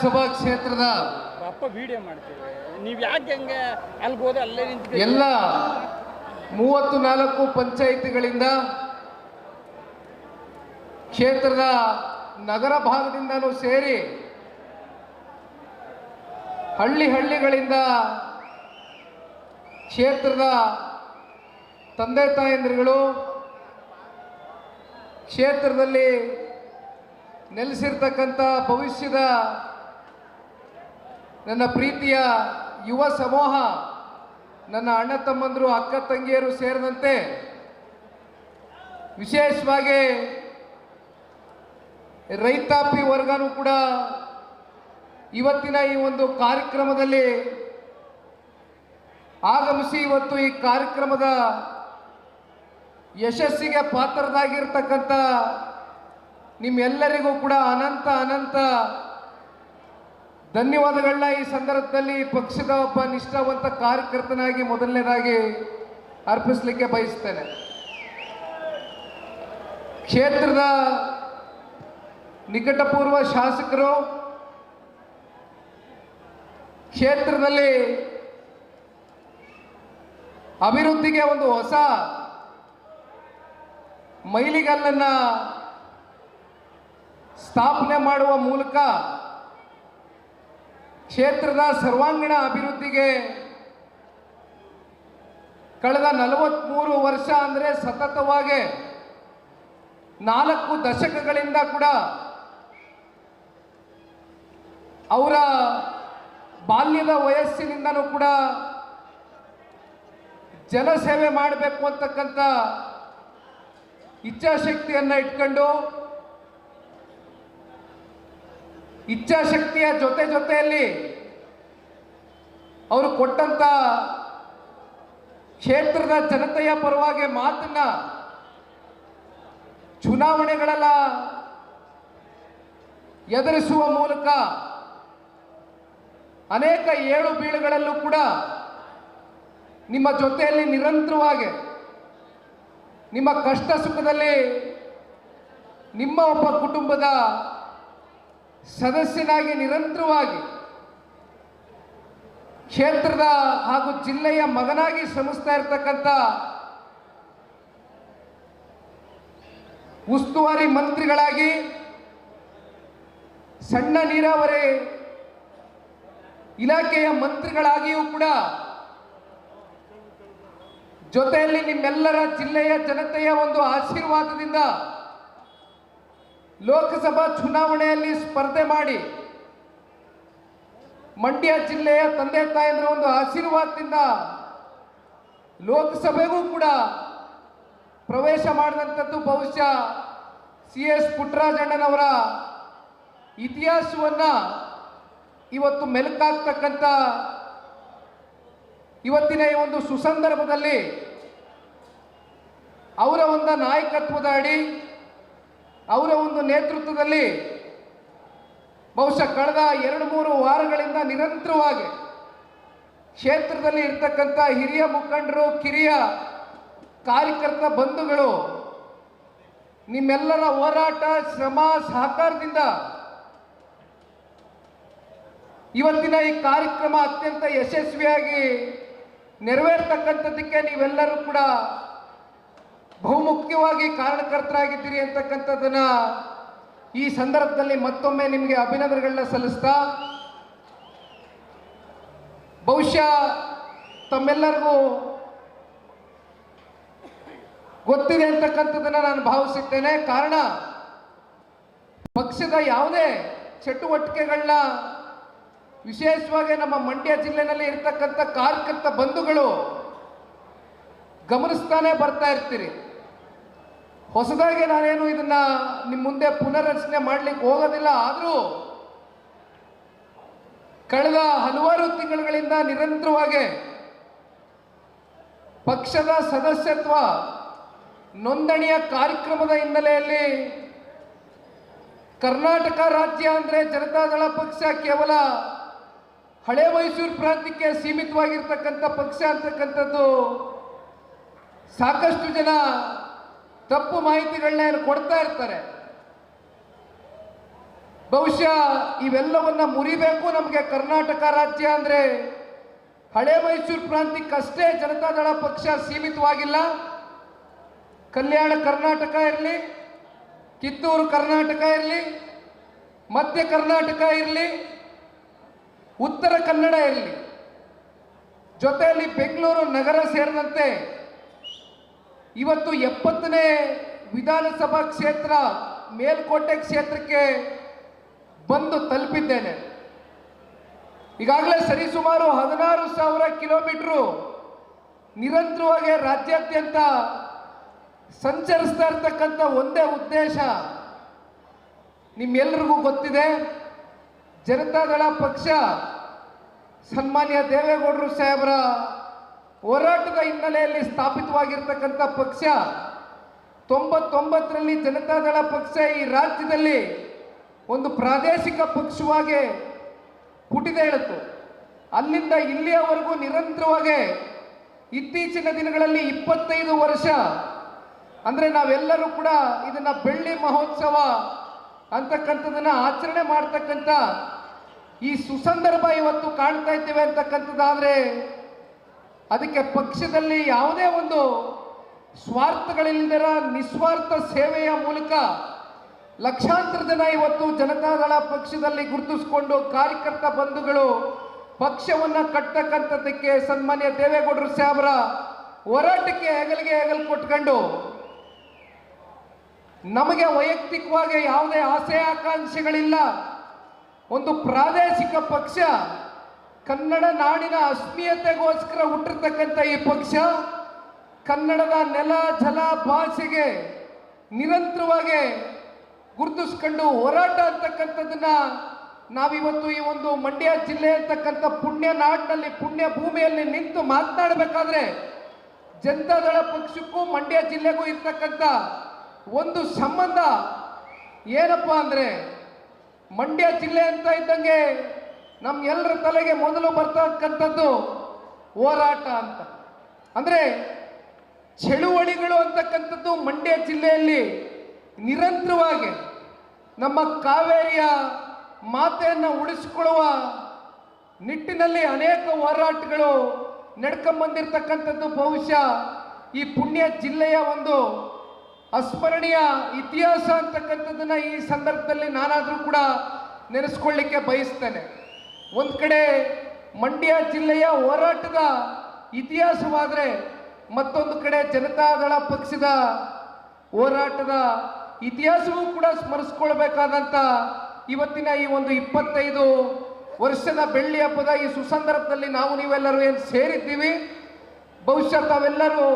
ಸಭಾ ಕ್ಷೇತ್ರದ ವಿಡಿಯೋ ಮಾಡ್ತೀವಿ. ನೀವು ಯಾಕೆ ಹಂಗೆ ಅಲ್ಲಿ ಹೋದ ಅಲ್ಲೇ ನಿಂತು ಎಲ್ಲ 34 ಪಂಚಾಯಿತಿಗಳಿಂದ ಕ್ಷೇತ್ರದ ನಗರ ಭಾಗದಿಂದಲೂ ಸೇರಿ ಹಳ್ಳಿಗಳಿಂದ ಕ್ಷೇತ್ರದ ತಂದೆ ತಾಯಂದಿರುಗಳು, ಕ್ಷೇತ್ರದಲ್ಲಿ ನೆಲೆಸಿರ್ತಕ್ಕಂಥ ಭವಿಷ್ಯದ ನನ್ನ ಪ್ರೀತಿಯ ಯುವ ಸಮೂಹ, ನನ್ನ ಅಣ್ಣ ತಮ್ಮಂದರು, ಅಕ್ಕ ತಂಗಿಯರು ಸೇರಿದಂತೆ ವಿಶೇಷವಾಗಿ ರೈತಾಪಿ ವರ್ಗನೂ ಕೂಡ ಇವತ್ತಿನ ಈ ಒಂದು ಕಾರ್ಯಕ್ರಮದಲ್ಲಿ ಆಗಮಿಸಿ ಇವತ್ತು ಈ ಕಾರ್ಯಕ್ರಮದ ಯಶಸ್ಸಿಗೆ ಪಾತ್ರರಾಗಿರ್ತಕ್ಕಂಥ ನಿಮ್ಮೆಲ್ಲರಿಗೂ ಕೂಡ ಅನಂತ ಧನ್ಯವಾದಗಳನ್ನ ಈ ಸಂದರ್ಭದಲ್ಲಿ ಪಕ್ಷದ ಒಬ್ಬ ನಿಷ್ಠಾವಂತ ಕಾರ್ಯಕರ್ತನಾಗಿ ಮೊದಲನೇದಾಗಿ ಅರ್ಪಿಸಲಿಕ್ಕೆ ಬಯಸ್ತೇನೆ. ಕ್ಷೇತ್ರದ ನಿಕಟಪೂರ್ವ ಶಾಸಕರು ಕ್ಷೇತ್ರದಲ್ಲಿ ಅಭಿವೃದ್ಧಿಗೆ ಒಂದು ಹೊಸ ಮೈಲಿಗಲ್ಲನ್ನು ಸ್ಥಾಪನೆ ಮಾಡುವ ಮೂಲಕ ಕ್ಷೇತ್ರದ ಸರ್ವಾಂಗೀಣ ಅಭಿವೃದ್ಧಿಗೆ ಕಳೆದ 43 ವರ್ಷ ಅಂದರೆ ಸತತವಾಗಿ 4 ದಶಕಗಳಿಂದ ಕೂಡ ಅವರ ಬಾಲ್ಯದ ವಯಸ್ಸಿನಿಂದನೂ ಕೂಡ ಜನಸೇವೆ ಮಾಡಬೇಕು ಅಂತಕ್ಕಂಥ ಇಚ್ಛಾಶಕ್ತಿಯನ್ನು ಇಟ್ಕೊಂಡು ಇಚ್ಛಾಶಕ್ತಿಯ ಜೊತೆಯಲ್ಲಿ ಅವರು ಕೊಟ್ಟಂತ ಕ್ಷೇತ್ರದ ಜನತೆಯ ಪರವಾಗಿ ಮಾತನ್ನ ಚುನಾವಣೆಗಳೆಲ್ಲ ಎದುರಿಸುವ ಮೂಲಕ ಅನೇಕ ಏಳು ಬೀಳುಗಳಲ್ಲೂ ಕೂಡ ನಿಮ್ಮ ಜೊತೆಯಲ್ಲಿ ನಿರಂತರವಾಗಿ ನಿಮ್ಮ ಕಷ್ಟ ಸುಖದಲ್ಲಿ ನಿಮ್ಮ ಒಬ್ಬ ಕುಟುಂಬದ ಸದಸ್ಯನಾಗಿ ನಿರಂತರವಾಗಿ ಕ್ಷೇತ್ರದ ಹಾಗೂ ಜಿಲ್ಲೆಯ ಮಗನಾಗಿ ಶ್ರಮಿಸ್ತಾ ಇರತಕ್ಕಂಥ ಉಸ್ತುವಾರಿ ಮಂತ್ರಿಗಳಾಗಿ ಸಣ್ಣ ನೀರಾವರಿ ಇಲಾಖೆಯ ಮಂತ್ರಿಗಳಾಗಿಯೂ ಕೂಡ ಜೊತೆಯಲ್ಲಿ ನಿಮ್ಮೆಲ್ಲರ ಜಿಲ್ಲೆಯ ಜನತೆಯ ಒಂದು ಆಶೀರ್ವಾದದಿಂದ ಲೋಕಸಭಾ ಚುನಾವಣೆಯಲ್ಲಿ ಸ್ಪರ್ಧೆ ಮಾಡಿ ಮಂಡ್ಯ ಜಿಲ್ಲೆಯ ತಂದೆ ತಾಯಂದ್ರ ಒಂದು ಆಶೀರ್ವಾದದಿಂದ ಲೋಕಸಭೆಗೂ ಕೂಡ ಪ್ರವೇಶ ಮಾಡಿದಂಥದ್ದು ಬಹುಶಃ CS ಪುಟ್ಟರಾಜಣ್ಣನವರ ಇತಿಹಾಸವನ್ನ ಇವತ್ತು ಮೆಲುಕಾಗ್ತಕ್ಕಂಥ ಇವತ್ತಿನ ಈ ಒಂದು ಸುಸಂದರ್ಭದಲ್ಲಿ ಅವರ ಒಂದು ನಾಯಕತ್ವದ ಅಡಿ ಅವರ ಒಂದು ನೇತೃತ್ವದಲ್ಲಿ ಬಹುಶಃ ಕಳೆದ 2-3 ವಾರಗಳಿಂದ ನಿರಂತರವಾಗಿ ಕ್ಷೇತ್ರದಲ್ಲಿ ಇರ್ತಕ್ಕಂಥ ಹಿರಿಯ ಮುಖಂಡರು, ಕಿರಿಯ ಕಾರ್ಯಕರ್ತ ಬಂಧುಗಳು ನಿಮ್ಮೆಲ್ಲರ ಹೋರಾಟ, ಶ್ರಮ, ಸಹಕಾರದಿಂದ ಇವತ್ತಿನ ಈ ಕಾರ್ಯಕ್ರಮ ಅತ್ಯಂತ ಯಶಸ್ವಿಯಾಗಿ ನೆರವೇರ್ತಕ್ಕಂಥದ್ದಕ್ಕೆ ನೀವೆಲ್ಲರೂ ಕೂಡ ಬಹುಮುಖ್ಯವಾಗಿ ಕಾರಣಕರ್ತರಾಗಿದ್ದೀರಿ ಅಂತಕ್ಕಂಥದ್ದನ್ನ ಈ ಸಂದರ್ಭದಲ್ಲಿ ಮತ್ತೊಮ್ಮೆ ನಿಮಗೆ ಅಭಿನಂದನೆಗಳನ್ನ ಸಲ್ಲಿಸ್ತಾ, ಬಹುಶಃ ತಮ್ಮೆಲ್ಲರಿಗೂ ಗೊತ್ತಿದೆ ಅಂತಕ್ಕಂಥದ್ದನ್ನ ನಾನು ಭಾವಿಸುತ್ತೇನೆ. ಕಾರಣ ಪಕ್ಷದ ಯಾವುದೇ ಚಟುವಟಿಕೆಗಳನ್ನ ವಿಶೇಷವಾಗಿ ನಮ್ಮ ಮಂಡ್ಯ ಜಿಲ್ಲೆನಲ್ಲಿ ಇರ್ತಕ್ಕಂಥ ಕಾರ್ಯಕರ್ತ ಬಂಧುಗಳು ಗಮನಿಸ್ತಾನೆ ಬರ್ತಾ ಇರ್ತೀರಿ. ಹೊಸದಾಗಿ ನಾನೇನು ಇದನ್ನ ನಿಮ್ಮ ಮುಂದೆ ಪುನರ್ರಚನೆ ಮಾಡಲಿಕ್ಕೆ ಹೋಗೋದಿಲ್ಲ. ಆದರೂ ಕಳೆದ ಹಲವಾರು ತಿಂಗಳುಗಳಿಂದ ನಿರಂತರವಾಗಿ ಪಕ್ಷದ ಸದಸ್ಯತ್ವ ನೋಂದಣಿಯ ಕಾರ್ಯಕ್ರಮದ ಹಿನ್ನೆಲೆಯಲ್ಲಿ ಕರ್ನಾಟಕ ರಾಜ್ಯ ಅಂದರೆ ಜನತಾದಳ ಪಕ್ಷ ಕೇವಲ ಹಳೆ ಮೈಸೂರು ಪ್ರಾಂತ್ಯಕ್ಕೆ ಸೀಮಿತವಾಗಿರ್ತಕ್ಕಂಥ ಪಕ್ಷ ಅಂತಕ್ಕಂಥದ್ದು ಸಾಕಷ್ಟು ಜನ ತಪ್ಪು ಮಾಹಿತಿಗಳನ್ನ ಕೊಡ್ತಾ ಇರ್ತಾರೆ. ಬಹುಶಃ ಇವೆಲ್ಲವನ್ನ ಮುರಿಬೇಕು ನಮಗೆ. ಕರ್ನಾಟಕ ರಾಜ್ಯ ಅಂದರೆ ಹಳೆ ಮೈಸೂರು ಪ್ರಾಂತ್ಯಕ್ಕಷ್ಟೇ ಜನತಾದಳ ಪಕ್ಷ ಸೀಮಿತವಾಗಿಲ್ಲ. ಕಲ್ಯಾಣ ಕರ್ನಾಟಕ ಇರಲಿ, ಕಿತ್ತೂರು ಕರ್ನಾಟಕ ಇರಲಿ, ಮಧ್ಯ ಕರ್ನಾಟಕ ಇರಲಿ, ಉತ್ತರ ಕನ್ನಡ ಇರಲಿ, ಜೊತೆಯಲ್ಲಿ ಬೆಂಗಳೂರು ನಗರ ಸೇರಿದಂತೆ ಇವತ್ತು 70ನೇ ವಿಧಾನಸಭಾ ಕ್ಷೇತ್ರ ಮೇಲ್ಕೋಟೆ ಕ್ಷೇತ್ರಕ್ಕೆ ಬಂದು ತಲುಪಿದ್ದೇನೆ. ಈಗಾಗಲೇ ಸರಿಸುಮಾರು 16,000 ಕಿಲೋಮೀಟರು ನಿರಂತರವಾಗಿ ರಾಜ್ಯಾದ್ಯಂತ ಸಂಚರಿಸ್ತಾ ಇರ್ತಕ್ಕಂಥ ಒಂದೇ ಉದ್ದೇಶ ನಿಮ್ಮೆಲ್ಲರಿಗೂ ಗೊತ್ತಿದೆ. ಜನತಾದಳ ಪಕ್ಷ ಸನ್ಮಾನ್ಯ ದೇವೇಗೌಡರು ಸಾಹೇಬರ ಹೋರಾಟದ ಹಿನ್ನೆಲೆಯಲ್ಲಿ ಸ್ಥಾಪಿತವಾಗಿರ್ತಕ್ಕಂಥ ಪಕ್ಷ. 99ರಲ್ಲಿ ಜನತಾದಳ ಪಕ್ಷ ಈ ರಾಜ್ಯದಲ್ಲಿ ಒಂದು ಪ್ರಾದೇಶಿಕ ಪಕ್ಷವಾಗಿ ಹುಟ್ಟಿದೇಳಿತು. ಅಲ್ಲಿಂದ ಇಲ್ಲಿಯವರೆಗೂ ನಿರಂತರವಾಗಿ ಇತ್ತೀಚಿನ ದಿನಗಳಲ್ಲಿ 25 ವರ್ಷ ಅಂದರೆ ನಾವೆಲ್ಲರೂ ಕೂಡ ಇದನ್ನ ಬೆಳ್ಳಿ ಮಹೋತ್ಸವ ಅಂತಕ್ಕಂಥದನ್ನ ಆಚರಣೆ ಮಾಡ್ತಕ್ಕಂಥ ಈ ಸುಸಂದರ್ಭ ಇವತ್ತು ಕಾಣ್ತಾ ಇದ್ದೇವೆ ಅಂತಕ್ಕಂಥದ್ದಾದ್ರೆ ಅದಕ್ಕೆ ಪಕ್ಷದಲ್ಲಿ ಯಾವುದೇ ಒಂದು ಸ್ವಾರ್ಥಗಳಿಲ್ಲದರ ನಿಸ್ವಾರ್ಥ ಸೇವೆಯ ಮೂಲಕ ಲಕ್ಷಾಂತರ ಜನ ಇವತ್ತು ಜನತಾದಳ ಪಕ್ಷದಲ್ಲಿ ಗುರುತಿಸಿಕೊಂಡು ಕಾರ್ಯಕರ್ತ ಬಂಧುಗಳು ಪಕ್ಷವನ್ನು ಕಟ್ಟತಕ್ಕಂಥದ್ದಕ್ಕೆ ಸನ್ಮಾನ್ಯ ದೇವೇಗೌಡರು ಸಾಹೇಬರ ಹೋರಾಟಕ್ಕೆ ಹೆಗಲಿಗೆ ಹೆಗಲು ಕೊಟ್ಕೊಂಡು ನಮಗೆ ವೈಯಕ್ತಿಕವಾಗಿ ಯಾವುದೇ ಆಸೆ ಆಕಾಂಕ್ಷೆಗಳಿಲ್ಲ. ಒಂದು ಪ್ರಾದೇಶಿಕ ಪಕ್ಷ, ಕನ್ನಡ ನಾಡಿನ ಅಸ್ಮಿಯತೆಗೋಸ್ಕರ ಹುಟ್ಟಿರ್ತಕ್ಕಂಥ ಈ ಪಕ್ಷ ಕನ್ನಡದ ನೆಲ ಜಲ ಭಾಷೆಗೆ ನಿರಂತರವಾಗಿ ಗುರುತಿಸ್ಕೊಂಡು ಹೋರಾಟ ಅಂತಕ್ಕಂಥದ್ದನ್ನ ನಾವಿವತ್ತು ಈ ಒಂದು ಮಂಡ್ಯ ಜಿಲ್ಲೆ ಅಂತಕ್ಕಂಥ ಪುಣ್ಯ ನಾಡಿನಲ್ಲಿ ಪುಣ್ಯ ಭೂಮಿಯಲ್ಲಿ ನಿಂತು ಮಾತನಾಡಬೇಕಾದ್ರೆ ಜನತಾದಳ ಪಕ್ಷಕ್ಕೂ ಮಂಡ್ಯ ಜಿಲ್ಲೆಗೂ ಇರ್ತಕ್ಕಂಥ ಒಂದು ಸಂಬಂಧ ಏನಪ್ಪ ಅಂದರೆ ಮಂಡ್ಯ ಜಿಲ್ಲೆ ಅಂತ ಇದ್ದಂಗೆ ನಮ್ಗೆಲ್ಲರ ತಲೆಗೆ ಮೊದಲು ಬರ್ತಕ್ಕಂಥದ್ದು ಹೋರಾಟ ಅಂತ. ಅಂದರೆ ಚಳುವಳಿಗಳು ಅಂತಕ್ಕಂಥದ್ದು ಮಂಡ್ಯ ಜಿಲ್ಲೆಯಲ್ಲಿ ನಿರಂತರವಾಗಿ ನಮ್ಮ ಕಾವೇರಿಯ ಮಾತೆಯನ್ನು ಉಳಿಸಿಕೊಳ್ಳುವ ನಿಟ್ಟಿನಲ್ಲಿ ಅನೇಕ ಹೋರಾಟಗಳು ನಡ್ಕೊಂಬಂದಿರತಕ್ಕಂಥದ್ದು ಬಹುಶಃ ಈ ಪುಣ್ಯ ಜಿಲ್ಲೆಯ ಒಂದು ಅಸ್ಮರಣೀಯ ಇತಿಹಾಸ ಅಂತಕ್ಕಂಥದ್ದನ್ನ ಈ ಸಂದರ್ಭದಲ್ಲಿ ನಾನಾದರೂ ಕೂಡ ನೆನೆಸ್ಕೊಳ್ಳಿಕ್ಕೆ ಬಯಸ್ತೇನೆ. ಒಂದು ಕಡೆ ಮಂಡ್ಯ ಜಿಲ್ಲೆಯ ಹೋರಾಟದ ಇತಿಹಾಸವಾದರೆ ಮತ್ತೊಂದು ಕಡೆ ಜನತಾದಳ ಪಕ್ಷದ ಹೋರಾಟದ ಇತಿಹಾಸವೂ ಕೂಡ ಸ್ಮರಿಸ್ಕೊಳ್ಬೇಕಾದಂಥ ಇವತ್ತಿನ ಈ ಒಂದು 25 ವರ್ಷದ ಬೆಳ್ಳಿ ಹಬ್ಬದ ಈ ಸುಸಂದರ್ಭದಲ್ಲಿ ನಾವು ನೀವೆಲ್ಲರೂ ಏನು ಸೇರಿದ್ದೀವಿ. ಬಹುಶಃ ತಾವೆಲ್ಲರೂ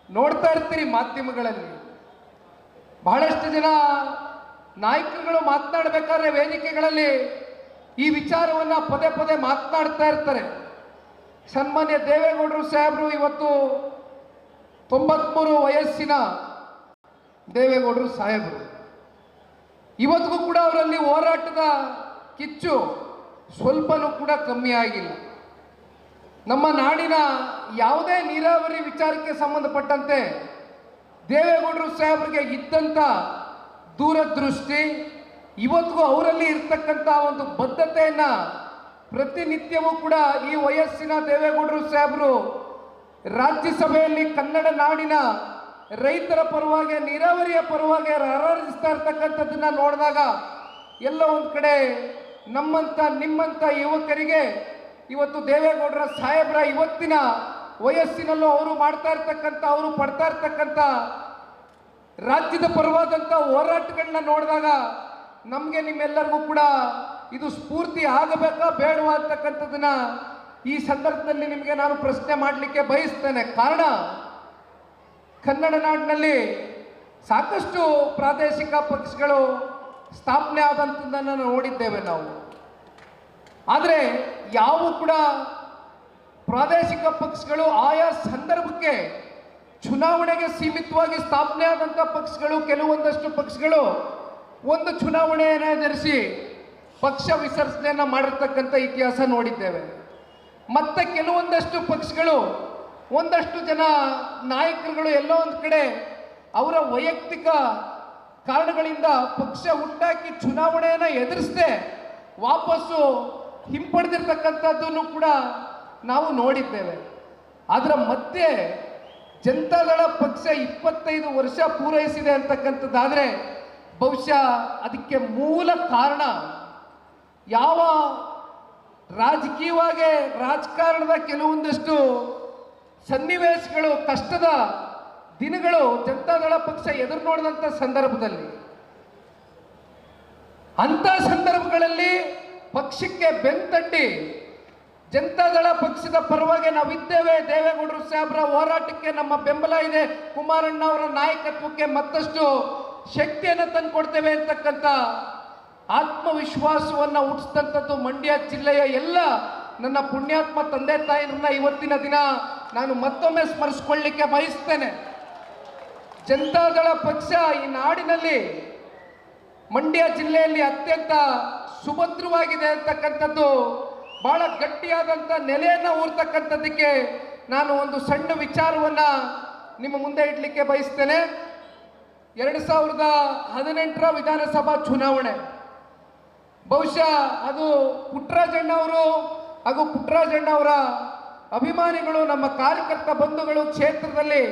ನೋಡ್ತಾ ಇರ್ತೀರಿ ಮಾಧ್ಯಮಗಳಲ್ಲಿ ಬಹಳಷ್ಟು ಜನ ನಾಯಕರುಗಳು ಮಾತನಾಡಬೇಕಾದ್ರೆ ವೇದಿಕೆಗಳಲ್ಲಿ ಈ ವಿಚಾರವನ್ನು ಪದೇ ಪದೇ ಮಾತನಾಡ್ತಾ ಇರ್ತಾರೆ. ಸನ್ಮಾನ್ಯ ದೇವೇಗೌಡರು ಸಾಹೇಬರು ಇವತ್ತು 93 ವಯಸ್ಸಿನ ದೇವೇಗೌಡರು ಸಾಹೇಬರು. ಇವತ್ತಿಗೂ ಕೂಡ ಅವರಲ್ಲಿ ಹೋರಾಟದ ಕಿಚ್ಚು ಸ್ವಲ್ಪನೂ ಕೂಡ ಕಮ್ಮಿ ಆಗಿಲ್ಲ. ನಮ್ಮ ನಾಡಿನ ಯಾವುದೇ ನೀರಾವರಿ ವಿಚಾರಕ್ಕೆ ಸಂಬಂಧಪಟ್ಟಂತೆ ದೇವೇಗೌಡರು ಸಾಹೇಬರಿಗೆ ಇದ್ದಂಥ ದೂರದೃಷ್ಟಿ ಇವತ್ತಿಗೂ ಅವರಲ್ಲಿ ಇರ್ತಕ್ಕಂಥ ಒಂದು ಬದ್ಧತೆಯನ್ನು ಪ್ರತಿನಿತ್ಯವೂ ಕೂಡ ಈ ವಯಸ್ಸಿನ ದೇವೇಗೌಡರು ಸಾಹೇಬರು ರಾಜ್ಯಸಭೆಯಲ್ಲಿ ಕನ್ನಡ ನಾಡಿನ ರೈತರ ಪರವಾಗಿ ನೀರಾವರಿಯ ಪರವಾಗಿ ಹರಾರಿಸ್ತಾ ಇರ್ತಕ್ಕಂಥದ್ದನ್ನು ನೋಡಿದಾಗ ಎಲ್ಲ ಒಂದು ಕಡೆ ನಮ್ಮಂಥ ನಿಮ್ಮಂಥ ಯುವಕರಿಗೆ ಇವತ್ತು ದೇವೇಗೌಡರ ಸಾಹೇಬರ ಇವತ್ತಿನ ವಯಸ್ಸಿನಲ್ಲೂ ಅವರು ಮಾಡ್ತಾ ಇರ್ತಕ್ಕಂಥ ಅವರು ಪಡ್ತಾ ಇರ್ತಕ್ಕಂಥ ರಾಜ್ಯದ ಪರವಾದಂಥ ಹೋರಾಟಗಳನ್ನ ನೋಡಿದಾಗ ನಮಗೆ ನಿಮ್ಮೆಲ್ಲರಿಗೂ ಕೂಡ ಇದು ಸ್ಫೂರ್ತಿ ಆಗಬೇಕಾ ಬೇಡವಾ ಅಂತಕ್ಕಂಥದ್ದನ್ನ ಈ ಸಂದರ್ಭದಲ್ಲಿ ನಿಮಗೆ ನಾನು ಪ್ರಶ್ನೆ ಮಾಡಲಿಕ್ಕೆ ಬಯಸ್ತೇನೆ. ಕಾರಣ ಕನ್ನಡ ನಾಡಿನಲ್ಲಿ ಸಾಕಷ್ಟು ಪ್ರಾದೇಶಿಕ ಪಕ್ಷಗಳು ಸ್ಥಾಪನೆ ಆದಂಥದ್ದನ್ನು ನೋಡಿದ್ದೇವೆ ನಾವು. ಆದರೆ ಯಾವ ಕೂಡ ಪ್ರಾದೇಶಿಕ ಪಕ್ಷಗಳು ಆಯಾ ಸಂದರ್ಭಕ್ಕೆ ಚುನಾವಣೆಗೆ ಸೀಮಿತವಾಗಿ ಸ್ಥಾಪನೆ ಆದಂಥ ಪಕ್ಷಗಳು ಕೆಲವೊಂದಷ್ಟು ಪಕ್ಷಗಳು ಒಂದು ಚುನಾವಣೆಯನ್ನು ಎದುರಿಸಿ ಪಕ್ಷ ವಿಸರ್ಜನೆಯನ್ನು ಮಾಡಿರ್ತಕ್ಕಂಥ ಇತಿಹಾಸ ನೋಡಿದ್ದೇವೆ. ಮತ್ತೆ ಕೆಲವೊಂದಷ್ಟು ಪಕ್ಷಗಳು ಒಂದಷ್ಟು ಜನ ನಾಯಕರುಗಳು ಎಲ್ಲೋ ಒಂದು ಕಡೆ ಅವರ ವೈಯಕ್ತಿಕ ಕಾರಣಗಳಿಂದ ಪಕ್ಷ ಹುಟ್ಟಾಕಿ ಚುನಾವಣೆಯನ್ನು ಎದುರಿಸದೆ ವಾಪಸ್ಸು ಹಿಂಪಡೆದಿರ್ತಕ್ಕಂಥದ್ದನ್ನು ಕೂಡ ನಾವು ನೋಡಿದ್ದೇವೆ. ಅದರ ಮಧ್ಯೆ ಜನತಾದಳ ಪಕ್ಷ 25 ವರ್ಷ ಪೂರೈಸಿದೆ ಅಂತಕ್ಕಂಥದ್ದಾದರೆ ಬಹುಶಃ ಅದಕ್ಕೆ ಮೂಲ ಕಾರಣ ಯಾವ ರಾಜಕಾರಣದ ಕೆಲವೊಂದಷ್ಟು ಸನ್ನಿವೇಶಗಳು, ಕಷ್ಟದ ದಿನಗಳು ಜನತಾದಳ ಪಕ್ಷ ಎದುರು ನೋಡಿದಂಥ ಸಂದರ್ಭದಲ್ಲಿ, ಅಂಥ ಸಂದರ್ಭಗಳಲ್ಲಿ ಪಕ್ಷಕ್ಕೆ ಬೆಂತಟ್ಟಿ ಜನತಾದಳ ಪಕ್ಷದ ಪರವಾಗಿ ನಾವಿದ್ದೇವೆ, ದೇವೇಗೌಡರು ಸಾಹೇಬರ ಹೋರಾಟಕ್ಕೆ ನಮ್ಮ ಬೆಂಬಲ ಇದೆ, ಕುಮಾರಣ್ಣ ಅವರ ನಾಯಕತ್ವಕ್ಕೆ ಮತ್ತಷ್ಟು ಶಕ್ತಿಯನ್ನು ತಂದುಕೊಡ್ತೇವೆ ಅಂತಕ್ಕಂಥ ಆತ್ಮವಿಶ್ವಾಸವನ್ನು ಹುಟ್ಟಿಸಿದಂಥದ್ದು ಮಂಡ್ಯ ಜಿಲ್ಲೆಯ ಎಲ್ಲ ನನ್ನ ಪುಣ್ಯಾತ್ಮ ತಂದೆ ತಾಯಿರನ್ನ ಇವತ್ತಿನ ದಿನ ನಾನು ಮತ್ತೊಮ್ಮೆ ಸ್ಮರಿಸಿಕೊಳ್ಳಲಿಕ್ಕೆ ಬಯಸ್ತೇನೆ. ಜನತಾದಳ ಪಕ್ಷ ಈ ನಾಡಿನಲ್ಲಿ ಮಂಡ್ಯ ಜಿಲ್ಲೆಯಲ್ಲಿ ಅತ್ಯಂತ ಸುಭದ್ರವಾಗಿದೆ ಅಂತಕ್ಕಂಥದ್ದು, ಬಹಳ ಗಟ್ಟಿಯಾದಂಥ ನೆಲೆಯನ್ನು ಊರ್ತಕ್ಕಂಥದ್ದಕ್ಕೆ ನಾನು ಒಂದು ಸಣ್ಣ ವಿಚಾರವನ್ನು ನಿಮ್ಮ ಮುಂದೆ ಇಡಲಿಕ್ಕೆ ಬಯಸ್ತೇನೆ. 2018ರ ವಿಧಾನಸಭಾ ಚುನಾವಣೆ, ಬಹುಶಃ ಅದು ಪುಟ್ಟರಾಜಣ್ಣವರು ಹಾಗೂ ಪುಟ್ಟರಾಜಣ್ಣವರ ಅಭಿಮಾನಿಗಳು, ನಮ್ಮ ಕಾರ್ಯಕರ್ತ ಬಂಧುಗಳು ಕ್ಷೇತ್ರದಲ್ಲಿ